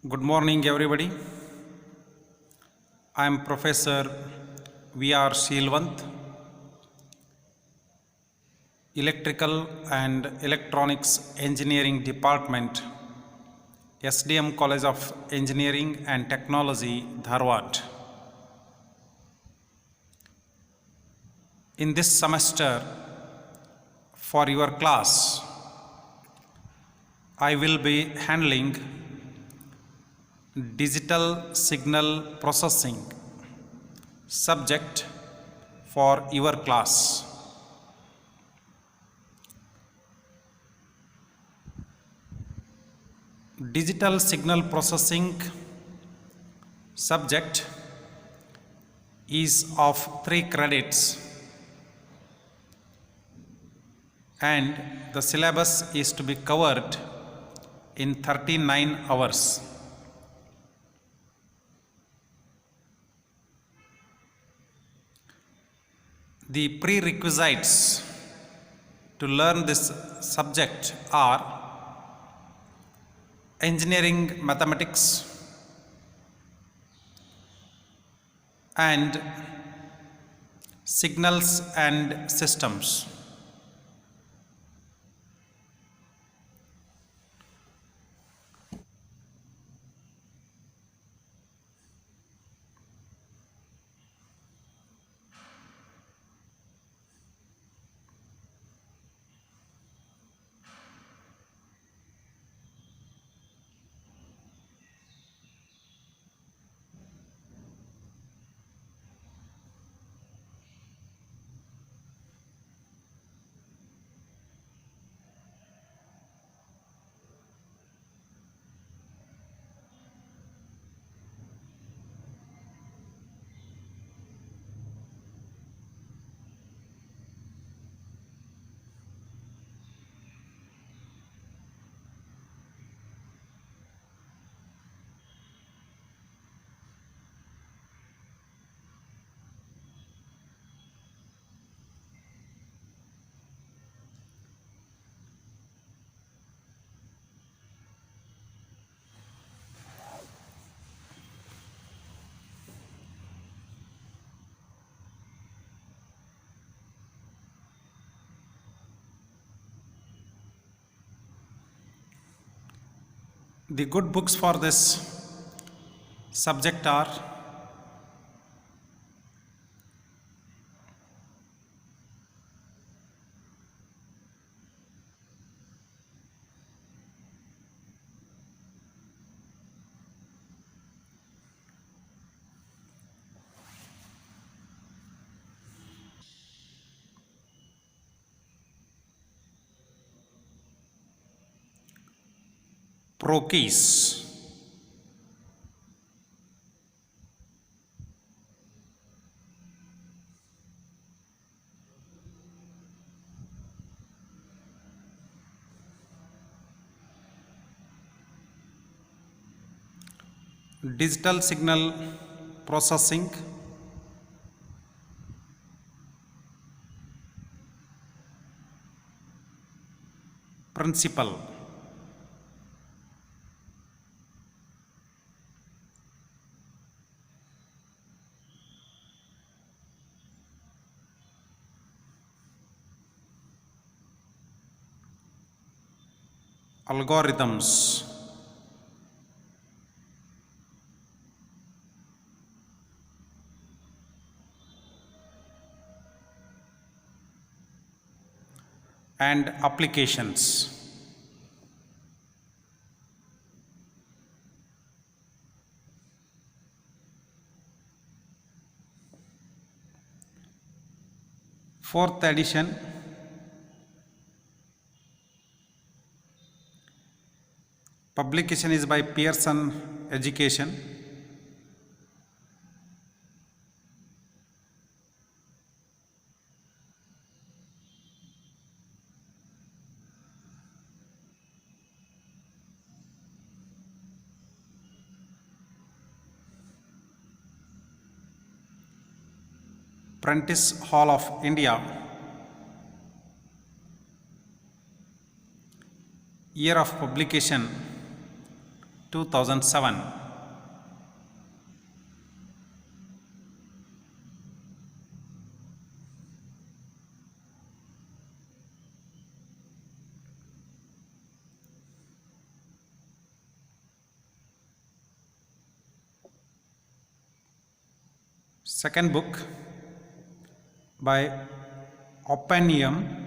Good morning, everybody. I am Professor V.R. Sheelwant, Electrical and Electronics Engineering Department, SDM College of Engineering and Technology, Dharwad. In this semester, for your class, I will be handling digital signal processing subject for your class. Digital signal processing subject is of 3 credits and the syllabus is to be covered in 39 hours. The prerequisites to learn this subject are engineering mathematics and signals and systems. The good books for this subject are Prokis, digital signal processing, principle. Algorithms, and applications. Fourth edition, publication is by Pearson Education. Prentice Hall of India. Year of publication 2007. Second book by Oppenheim,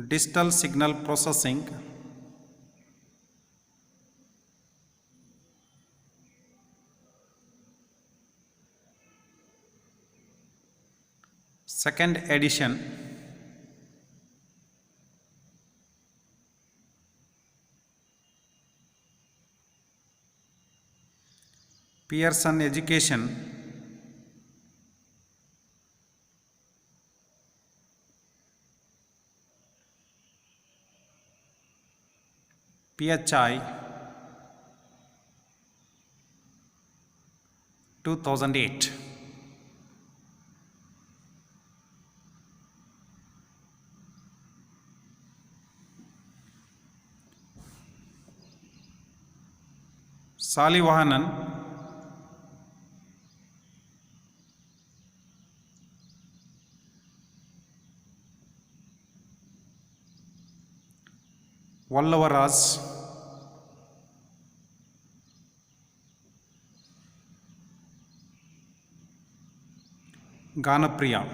Digital Signal Processing, second edition, Pearson Education, PHI 2008. Salivahanan, Vallavaraz, Ganapriya.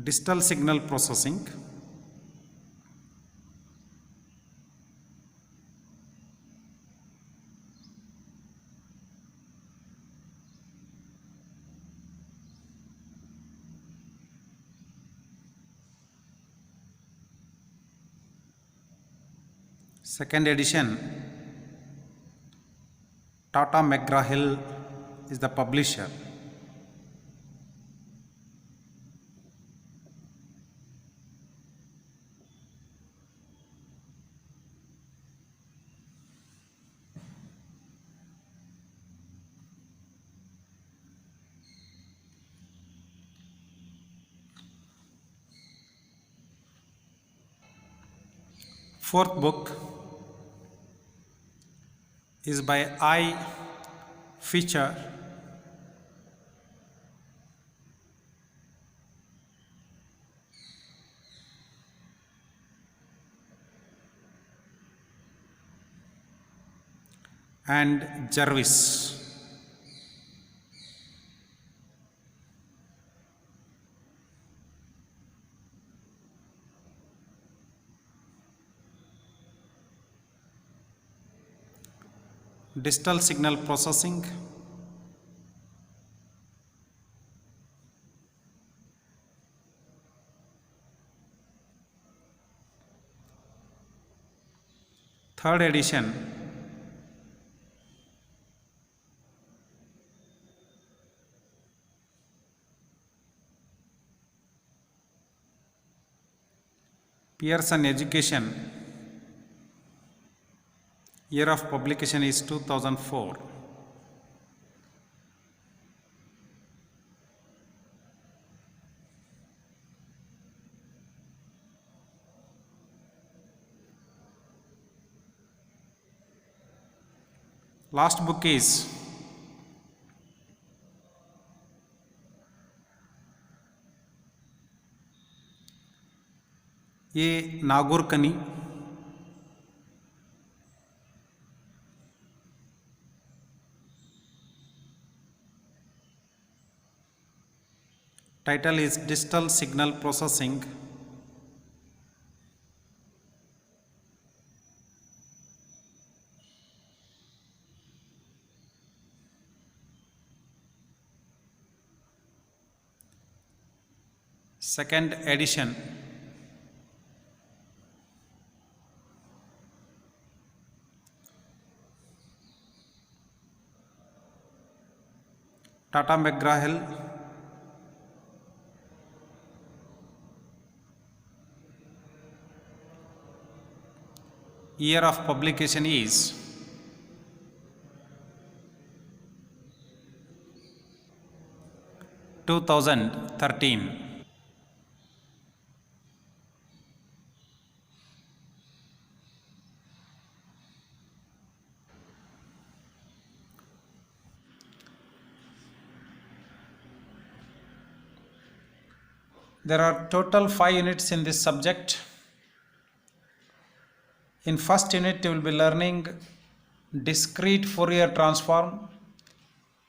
Digital Signal Processing, second edition, Tata McGraw-Hill is the publisher. Fourth book is by I. Fisher, and Jervis. Digital Signal Processing, third edition, Pearson Education, year of publication is 2004. Last book is A. Nagorkani, title is Digital Signal Processing, second edition, Tata McGraw-Hill, year of publication is 2013. There are total 5 units in this subject. In first unit you will be learning discrete Fourier transform,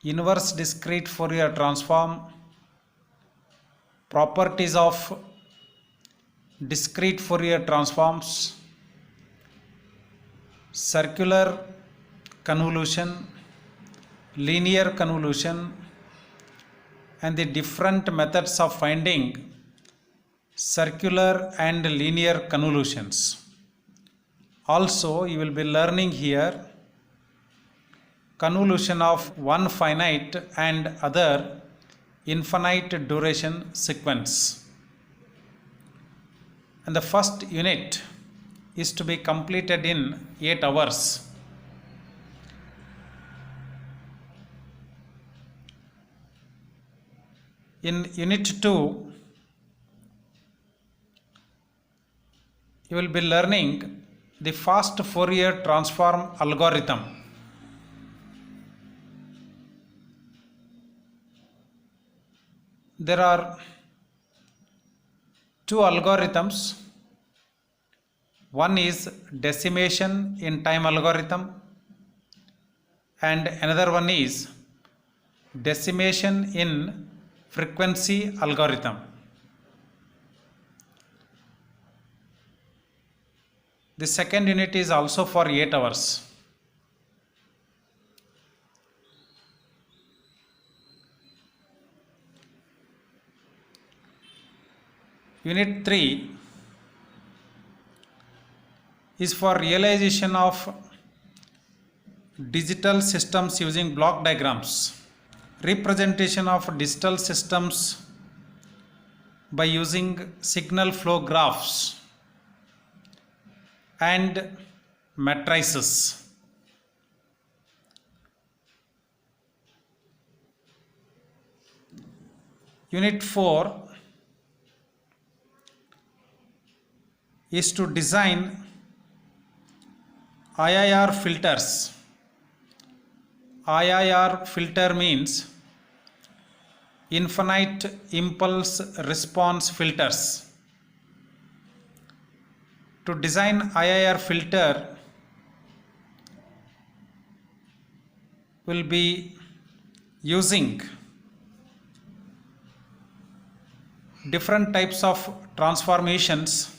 inverse discrete Fourier transform, properties of discrete Fourier transforms, circular convolution, linear convolution, and the different methods of finding circular and linear convolutions. Also, you will be learning here convolution of one finite and other infinite duration sequence. And the first unit is to be completed in 8 hours. In unit 2, you will be learning the fast Fourier transform algorithm. There are 2 algorithms. One is decimation in time algorithm and another one is decimation in frequency algorithm. The second unit is also for 8 hours. Unit 3 is for realization of digital systems using block diagrams. Representation of digital systems by using signal flow graphs and matrices. Unit 4 is to design IIR filters. IIR filter means infinite impulse response filters. To design IIR filter, will be using different types of transformations,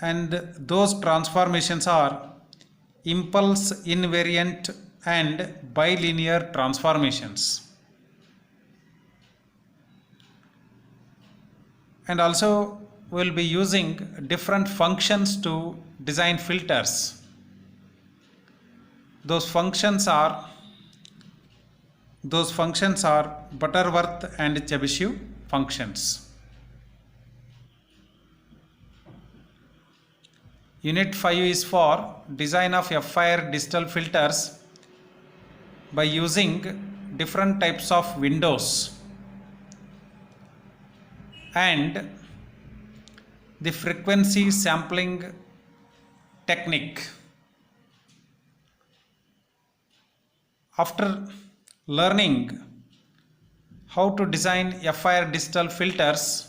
and those transformations are impulse invariant and bilinear transformations. And also we will be using different functions to design filters. Those functions are Butterworth and Chebyshev functions. Unit 5 is for design of FIR digital filters by using different types of windows and the frequency sampling technique. After learning how to design FIR digital filters,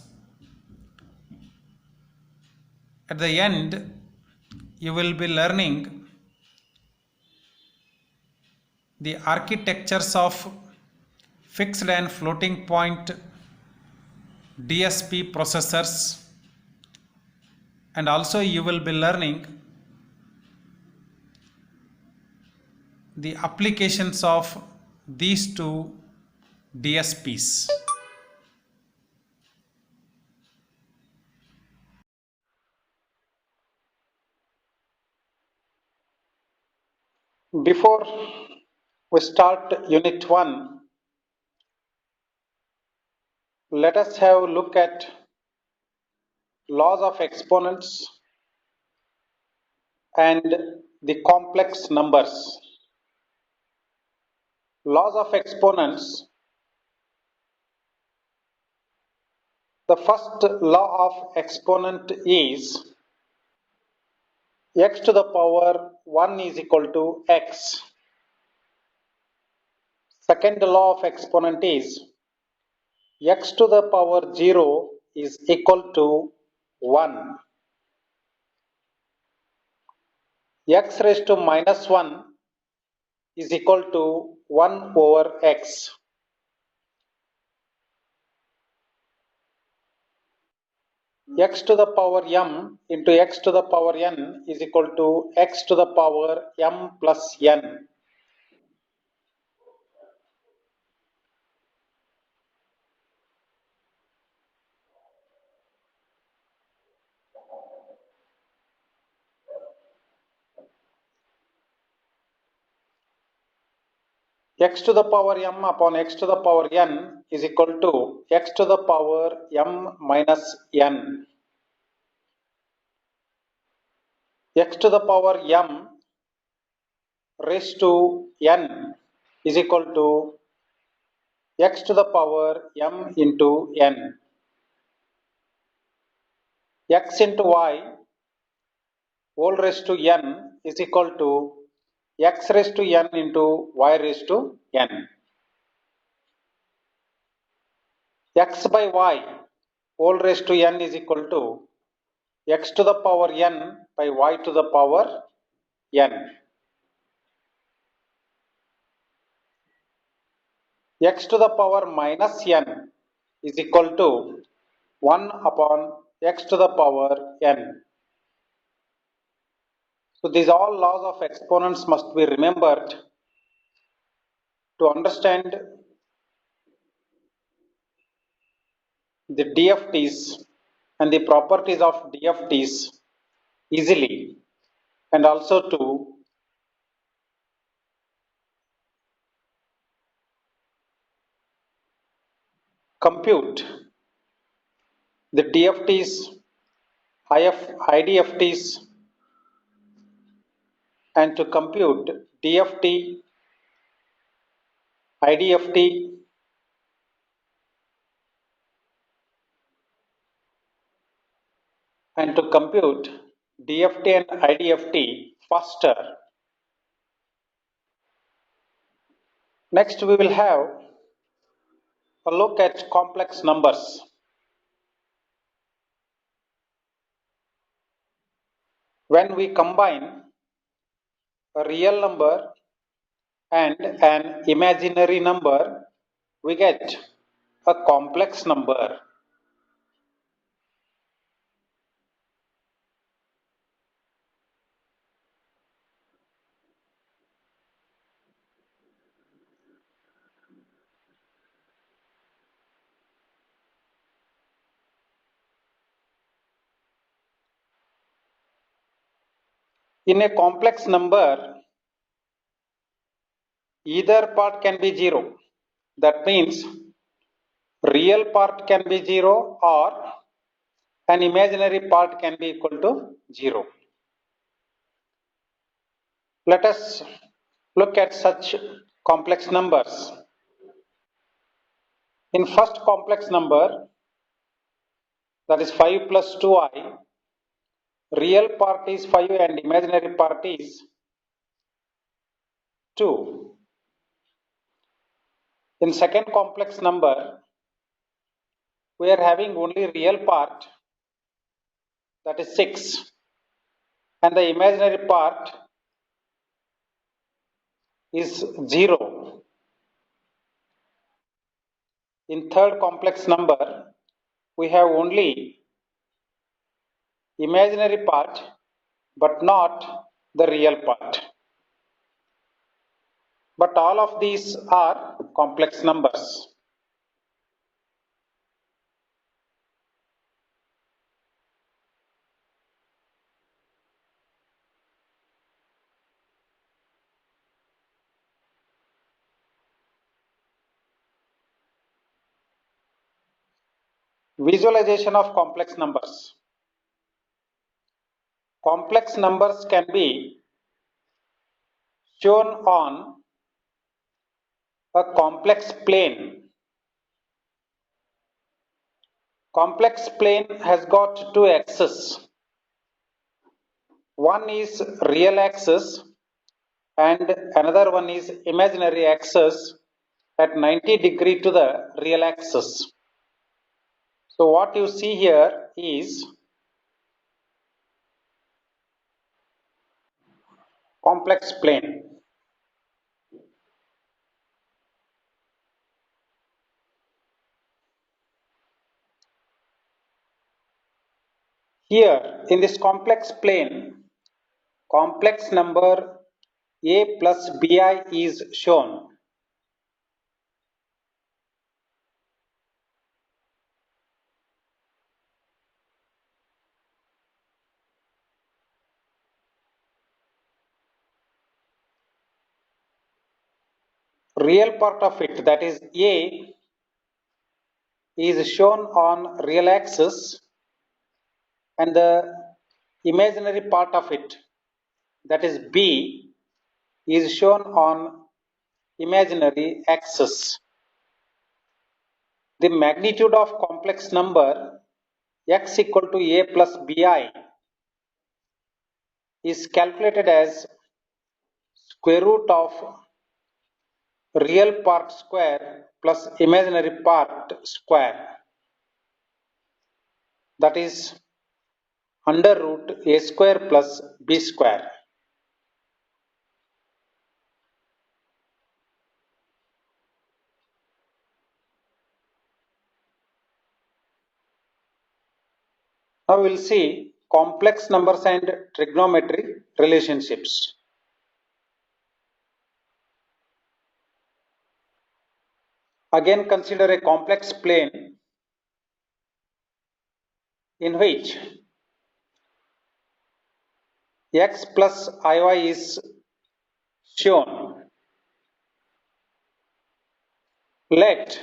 at the end you will be learning the architectures of fixed and floating point DSP processors, and also you will be learning the applications of these two DSPs. Before we start Unit 1, let us have a look at laws of exponents and the complex numbers. Laws of exponents. The first law of exponent is x to the power 1 is equal to x. Second law of exponent is x to the power 0 is equal to 1. X raised to minus 1 is equal to 1 over x. X to the power m into x to the power n is equal to x to the power m plus n. X to the power m upon x to the power n is equal to x to the power m minus n. X to the power m raised to n is equal to x to the power m into n. X into y whole raised to n is equal to x raised to n into y raised to n. X by y whole raised to n is equal to x to the power n by y to the power n. X to the power minus n is equal to 1 upon x to the power n. So these all laws of exponents must be remembered to understand the DFTs and the properties of DFTs easily, and also to compute the DFTs, IDFTs, and to compute DFT, IDFT, and to compute DFT and IDFT faster. Next, we will have a look at complex numbers. When we combine a real number and an imaginary number, we get a complex number. In a complex number, either part can be 0. That means real part can be 0 or an imaginary part can be equal to 0. Let us look at such complex numbers. In first complex number, that is 5 plus 2i, real part is 5 and imaginary part is 2. In second complex number, we are having only real part, that is 6, and the imaginary part is 0. In third complex number, we have only imaginary part but not the real part. But all of these are complex numbers. Visualization of complex numbers. Complex numbers can be shown on a complex plane. Complex plane has got two axes. One is real axis and another one is imaginary axis at 90 degree to the real axis. So what you see here is complex plane. Here in this complex plane, complex number a plus bi is shown. Real part of it, that is a, is shown on real axis and the imaginary part of it, that is b, is shown on imaginary axis. The magnitude of complex number x equal to a plus bi is calculated as square root of real part square plus imaginary part square, that is under root a square plus b square. Now we will see complex numbers and trigonometry relationships. Again consider a complex plane in which x plus iy is shown. Let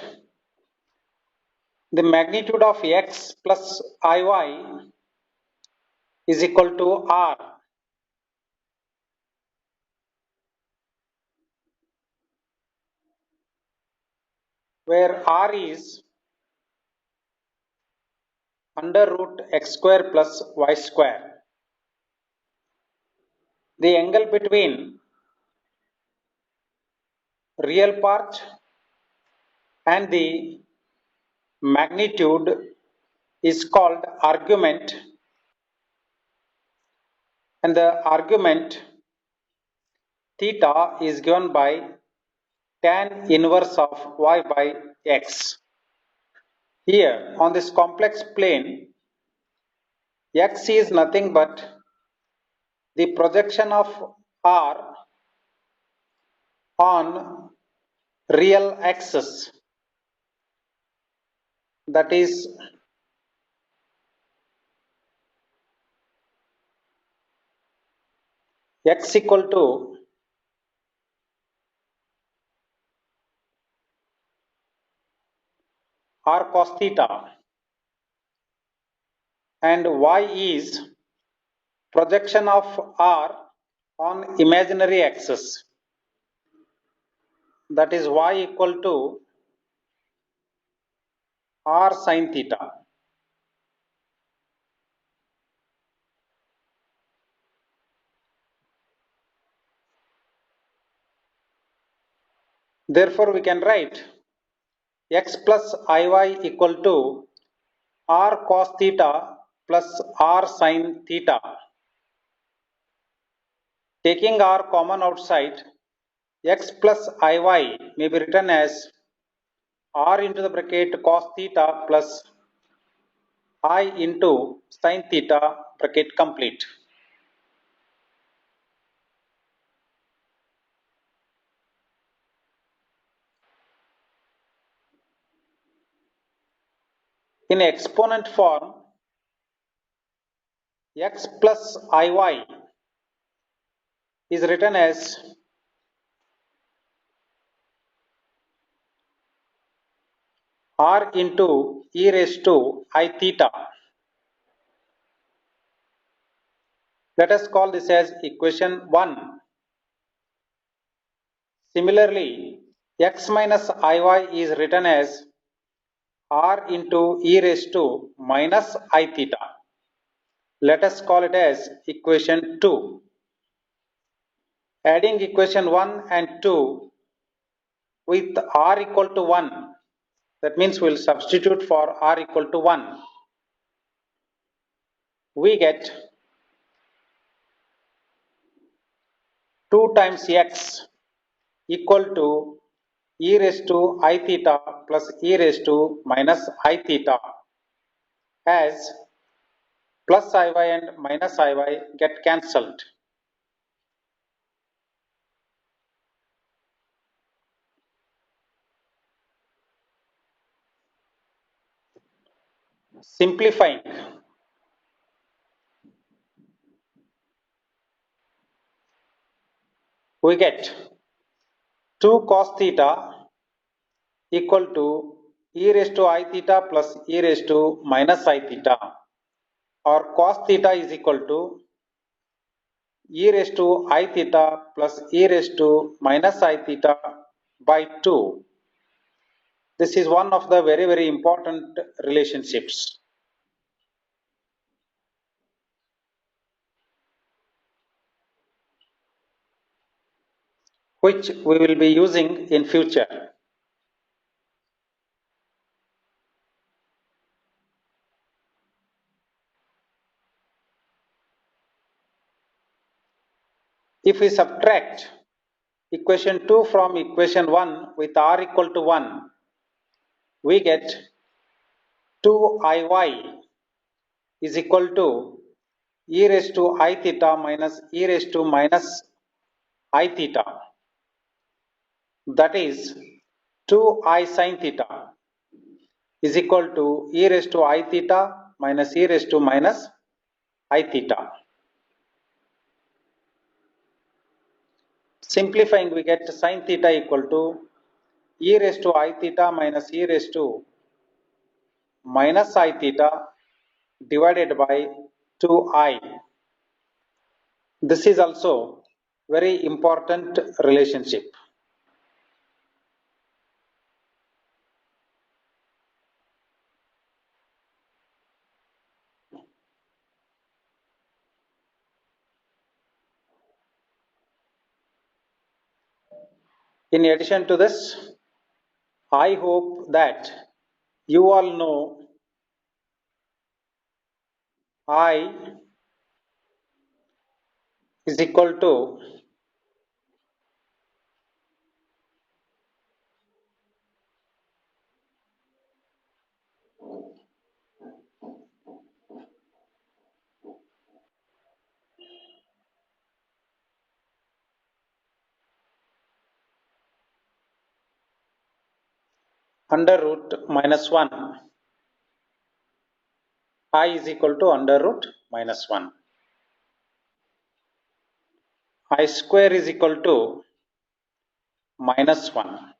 the magnitude of x plus iy is equal to r, where r is under root x square plus y square. The angle between real part and the magnitude is called argument, and the argument theta is given by tan inverse of y by x. Here on this complex plane, x is nothing but the projection of r on real axis, that is x equal to r cos theta and y is projection of r on imaginary axis, that is y equal to r sin theta. Therefore we can write x plus iy equal to r cos theta plus r sin theta. Taking r common outside, x plus iy may be written as r into the bracket cos theta plus I into sin theta bracket complete. In exponent form, x plus iy is written as r into e raised to I theta. Let us call this as equation 1. Similarly, x minus iy is written as r into e raised to minus I theta. Let us call it as equation 2. Adding equation 1 and 2 with r equal to 1, that means we will substitute for r equal to 1. We get 2 times x equal to e raised to I theta plus e raised to minus I theta, as plus iy and minus iy get cancelled. Simplifying, we get 2 cos theta equal to e raised to I theta plus e raised to minus I theta, or cos theta is equal to e raised to I theta plus e raised to minus I theta by 2. This is one of the very important relationships which we will be using in future. If we subtract equation 2 from equation 1 with r equal to 1, we get 2iy is equal to e raised to I theta minus e raised to minus I theta, that is 2I sin theta is equal to e raised to I theta minus e raised to minus I theta. Simplifying, we get sin theta equal to e raised to I theta minus e raised to minus I theta divided by 2I. This is also very important relationship. In addition to this, I hope that you all know I is equal to under root minus 1. I is equal to under root minus 1. I square is equal to minus 1.